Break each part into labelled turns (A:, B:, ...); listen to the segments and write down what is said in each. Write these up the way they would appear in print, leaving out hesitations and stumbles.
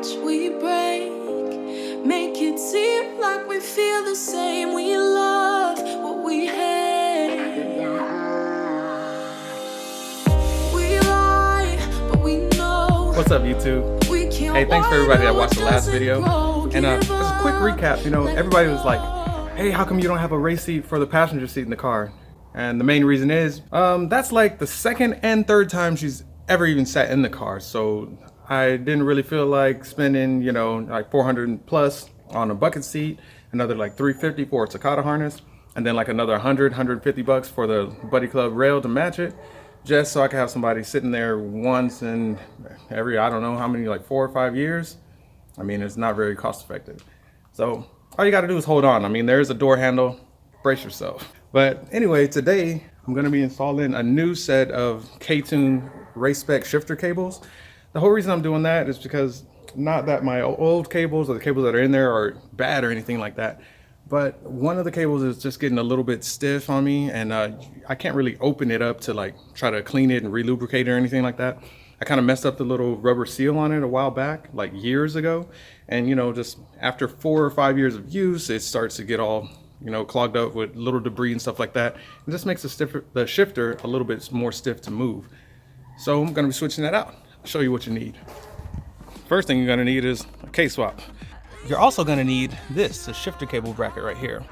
A: much we break. Make it seem like we feel the same. We love what we hate. We lie, but we know.
B: What's up, YouTube? Hey, thanks for everybody that watched the last video. And as a quick recap, you know, everybody was like, hey, how come you don't have a race seat for the passenger seat in the car? And the main reason is, that's like the second and third time she's ever even sat in the car. So I didn't really feel like spending, you know, like 400 plus on a bucket seat, another like 350 for a Takata harness, and then like another 150 bucks for the Buddy Club rail to match it, just so I could have somebody sitting there once in every, I don't know how many, like 4 or 5 years. I mean, it's not very cost effective. So all you got to do is hold on. I mean, there's a door handle, brace yourself. But anyway, today I'm going to be installing a new set of Ktuned race spec shifter cables. The whole reason I'm doing that is because, not that my old cables or the cables that are in there are bad or anything like that, but one of the cables is just getting a little bit stiff on me, and I can't really open it up to like try to clean it and re-lubricate it or anything like that. I kind of messed up the little rubber seal on it a while back, like years ago, and you know, just after 4 or 5 years of use, it starts to get all, you know, clogged up with little debris and stuff like that. It just makes the shifter a little bit more stiff to move. So I'm going to be switching that out. I'll show you what you need. First thing you're going to need is a K-swap. You're also going to need this, a shifter cable bracket right here.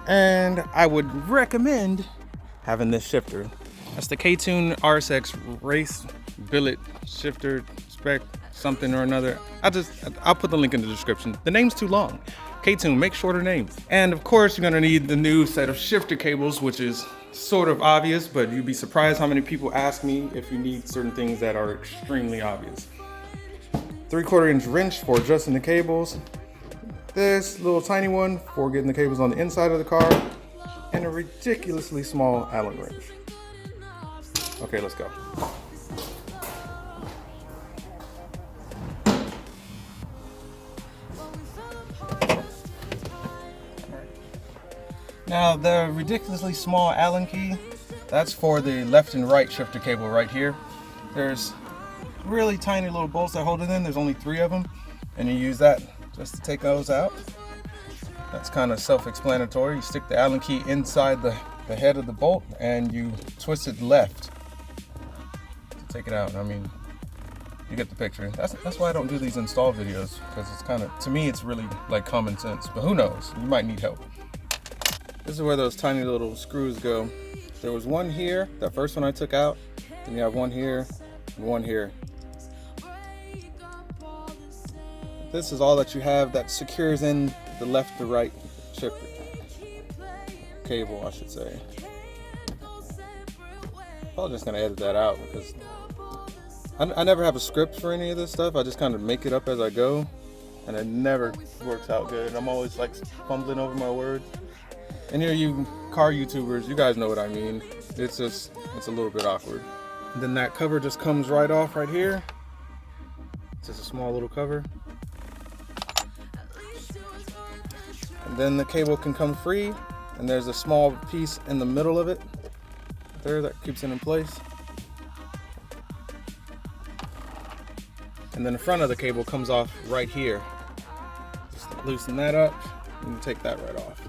B: And I would recommend having this shifter. That's the Ktuned RSX Race Billet Shifter Spec something or another. I'll put the link in the description. The name's too long. Ktuned, make shorter names. And of course, you're going to need the new set of shifter cables, which is sort of obvious, but you'd be surprised how many people ask me if you need certain things that are extremely obvious. 3/4 inch wrench for adjusting the cables, this little tiny one for getting the cables on the inside of the car, and a ridiculously small Allen wrench. Okay, let's go. Now the ridiculously small Allen key, that's for the left and right shifter cable right here. There's really tiny little bolts that hold it in. There's only 3 of them, and you use that just to take those out. That's kind of self-explanatory. You stick the Allen key inside the head of the bolt and you twist it left to take it out. I mean, you get the picture. That's why I don't do these install videos, because it's kind of, to me, it's really like common sense, but who knows, you might need help. This is where those tiny little screws go. There was one here, that first one I took out, and you have one here, and one here. This is all that you have that secures in the left to right shifter cable, I should say. Probably just gonna edit that out because I never have a script for any of this stuff. I just kind of make it up as I go, and it never works out good. I'm always like fumbling over my words. And here, you car YouTubers, you guys know what I mean. It's a little bit awkward. And then that cover just comes right off right here. It's just a small little cover. And then the cable can come free, and there's a small piece in the middle of it there that keeps it in place. And then the front of the cable comes off right here. Just loosen that up and take that right off.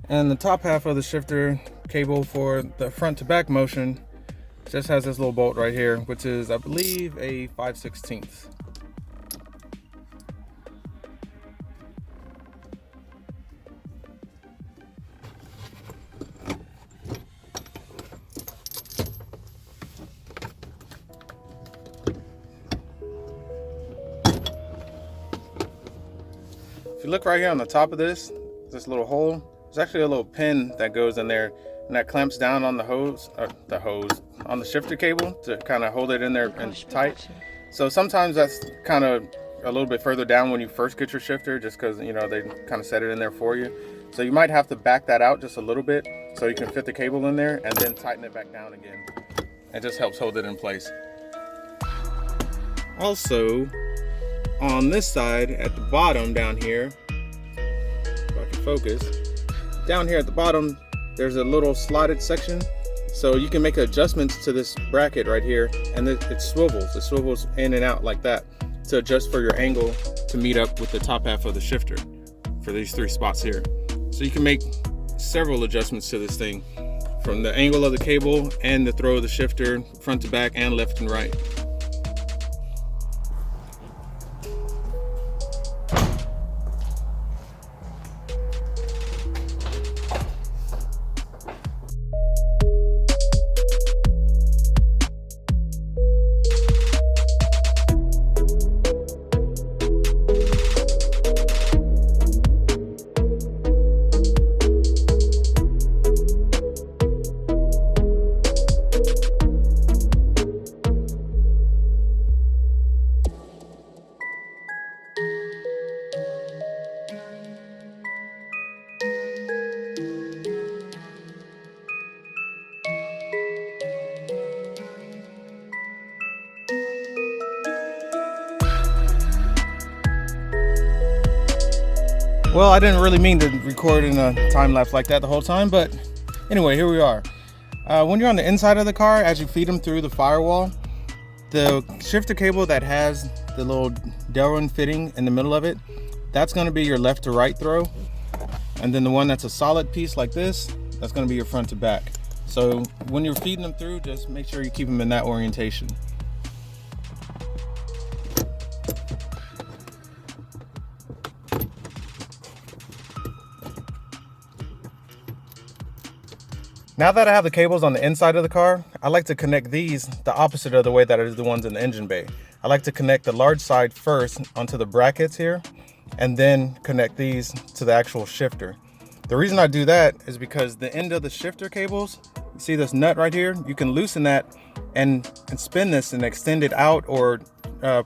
B: And the top half of the shifter cable for the front to back motion just has this little bolt right here, which is, I believe, a 5/16. If you look right here on the top of this little hole, there's actually a little pin that goes in there, and that clamps down on the hose, on the shifter cable to kind of hold it in there and tight. So sometimes that's kind of a little bit further down when you first get your shifter, just because, you know, they kind of set it in there for you. So you might have to back that out just a little bit so you can fit the cable in there and then tighten it back down again. It just helps hold it in place. Also, on this side at the bottom down here, if I can focus, down here at the bottom, there's a little slotted section So you can make adjustments to this bracket right here, and it swivels in and out like that to adjust for your angle to meet up with the top half of the shifter for these 3 spots here. So you can make several adjustments to this thing, from the angle of the cable and the throw of the shifter, front to back and left and right. Well, I didn't really mean to record in a time lapse like that the whole time, but anyway, here we are. When you're on the inside of the car, as you feed them through the firewall, the shifter cable that has the little Delrin fitting in the middle of it, that's going to be your left to right throw. And then the one that's a solid piece like this, that's going to be your front to back. So when you're feeding them through, just make sure you keep them in that orientation. Now that I have the cables on the inside of the car, I like to connect these the opposite of the way that I do the ones in the engine bay. I like to connect the large side first onto the brackets here, and then connect these to the actual shifter. The reason I do that is because the end of the shifter cables, you see this nut right here? You can loosen that and spin this and extend it out, or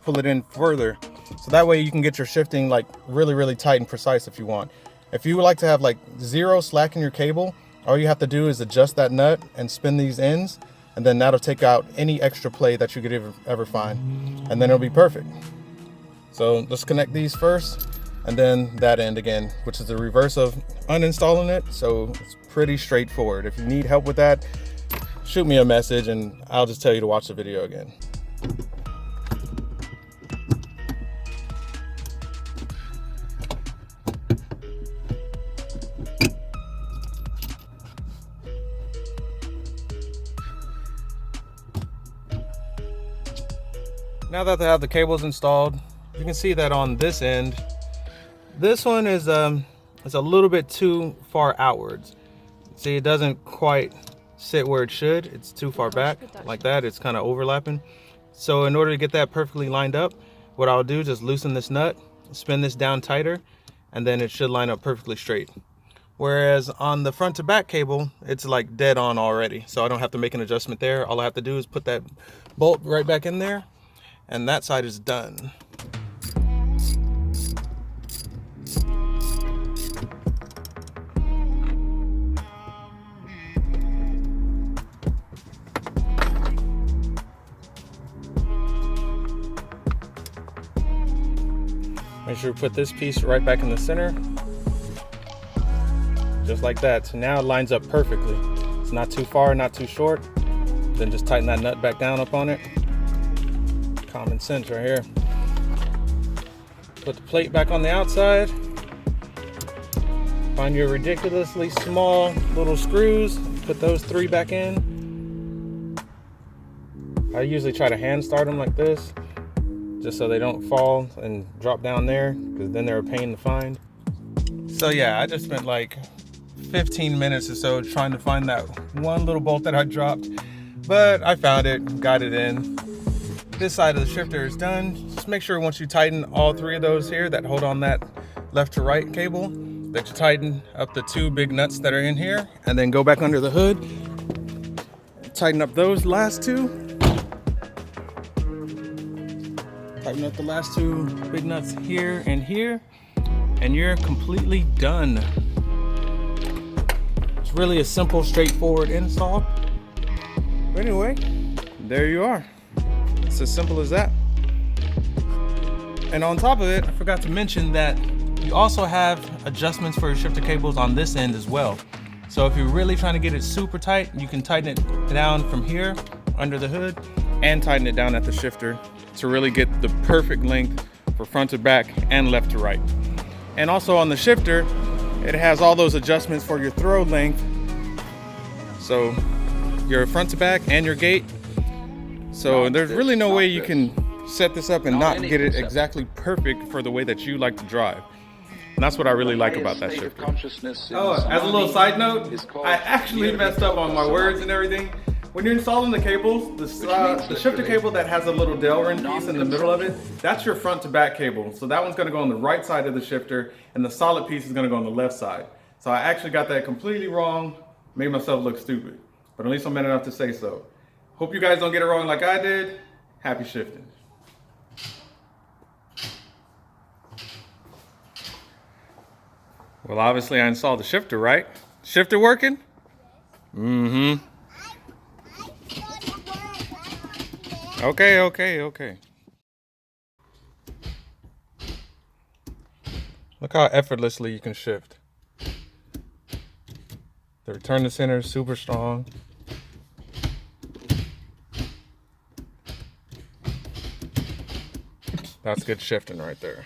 B: pull it in further. So that way you can get your shifting like really tight and precise if you want. If you would like to have like 0 slack in your cable, all you have to do is adjust that nut and spin these ends, and then that'll take out any extra play that you could ever find, and then it'll be perfect. So let's connect these first, and then that end again, which is the reverse of uninstalling it. So it's pretty straightforward. If you need help with that, shoot me a message and I'll just tell you to watch the video again. Now that they have the cables installed, you can see that on this end, this one is a little bit too far outwards. See, it doesn't quite sit where it should. It's too far back like that. It's kind of overlapping. So in order to get that perfectly lined up, what I'll do is just loosen this nut, spin this down tighter, and then it should line up perfectly straight. Whereas on the front to back cable, it's like dead on already. So I don't have to make an adjustment there. All I have to do is put that bolt right back in there, and that side is done. Make sure you put this piece right back in the center, just like that. So now it lines up perfectly. It's not too far, not too short. Then just tighten that nut back down up on it. Common sense right here. Put the plate back on the outside. Find your ridiculously small little screws. Put those 3 back in. I usually try to hand start them like this, just so they don't fall and drop down there, because then they're a pain to find. So yeah, I just spent like 15 minutes or so trying to find that one little bolt that I dropped, but I found it, got it in. This side of the shifter is done. Just make sure once you tighten all 3 of those here that hold on that left to right cable, that you tighten up the 2 big nuts that are in here, and then go back under the hood, tighten up those last 2. Tighten up the last 2 big nuts here, and you're completely done. It's really a simple, straightforward install. But anyway, there you are. It's as simple as that. And on top of it, I forgot to mention that you also have adjustments for your shifter cables on this end as well. So if you're really trying to get it super tight, you can tighten it down from here under the hood and tighten it down at the shifter to really get the perfect length for front to back and left to right. And also on the shifter, it has all those adjustments for your throw length. So your front to back and your gate. So there's really no way you can set this up and not get it exactly perfect for the way that you like to drive. And that's what I really like about that shifter. Oh, as a little side note, I actually messed up on my words and everything. When you're installing the cables, the shifter cable that has a little Delrin piece in the middle of it, that's your front to back cable. So that one's gonna go on the right side of the shifter and the solid piece is gonna go on the left side. So I actually got that completely wrong, made myself look stupid. But at least I'm man enough to say so. Hope you guys don't get it wrong like I did. Happy shifting. Well, obviously I installed the shifter, right? Shifter working? Mm-hmm. Okay. Look how effortlessly you can shift. The return to center is super strong. That's good shifting right there.